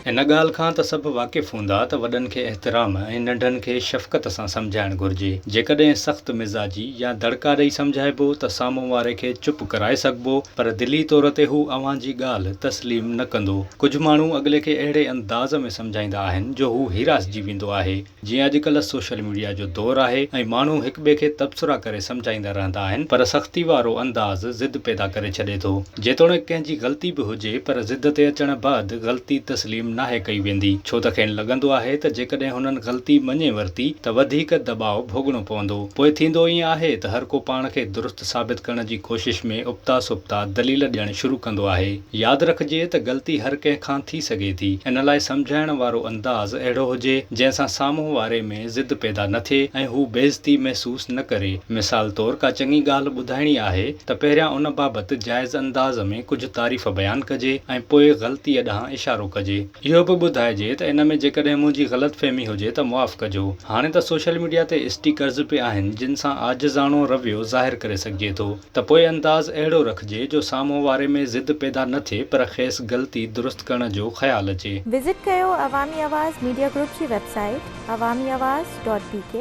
इन ॻाल्हि खां त सभु वाक़िफ़ हूंदा त वॾनि खे एहतराम ऐं नंढनि खे शफ़क़त सां सम्झाइणु घुरिजे। जेकॾहिं सख़्त मिज़ाजी या दड़का ॾेई सम्झाइबो त साम्हूं वारे खे चुप कराए सघिबो, पर दिली तौर ते हू अव्हां जी ॻाल्हि तस्लीम न कंदो। कुझु माण्हू अॻिले खे अहिड़े अंदाज़ में सम्झाईंदा आहिनि जो हू हिरासजी वेंदो आहे। जीअं अॼुकल्ह सोशल मीडिया जो दौरु आहे ऐं माण्हू हिक ॿिए खे तबसरा करे सम्झाईंदा रहंदा आहिनि, पर सख़्ती वारो अंदाज़ ज़िद पैदा करे छॾे थो। जेतोणीकि कंहिंजी ग़लती बि हुजे, पर ज़िद ते अचण बैदि ग़लती तस्लीम नाहे कई वेंदी, छो त खेनि लॻंदो आहे त जेकॾहिं हुननि ग़लती मञे वरिती त वधीक दबाउ भोगणो पवंदो। पोइ थींदो ईअं आहे त हर को पाण खे दुरुस्त साबित करण जी कोशिश में उबता सुबता दलील ॾियणु शुरू कंदो आहे। यादि रखिजे त ग़लती हर कंहिं खां थी सघे थी, इन लाइ सम्झाइण वारो अंदाज़ अहिड़ो हुजे जंहिंसां साम्हूं वारे में ज़िद पैदा न थिए ऐं हू बेइज़्ती महसूसु न करे। मिसाल तौरु का चङी ॻाल्हि ॿुधाइणी आहे त पहिरियां उन बाबति जाइज़ अंदाज़ में कुझु तारीफ़ बयानु कजे ऐं पोइ ग़लतीअ ॾांहुं इशारो कजे। इहो बि ॿुधाइजे त इन में जेकॾहिं मुंहिंजी ग़लतफ़हमी हुजे त मुआफ़ कजो। हाणे त सोशल मीडिया ते स्टिकर्स बि आहिनि जिन सां आजिज़ाणो रवैयो ज़ाहिर करे सघिजे थो, त पोइ अंदाज़ अहिड़ो रखिजे जो साम्हूं वारे में ज़िद पैदा न थिए, पर खेसि ग़लती दुरुस्त करण जो ख़्यालु अचे। विज़िट कयो अवामी आवाज़ मीडिया ग्रुप जी वेबसाइट awamiawaz.pk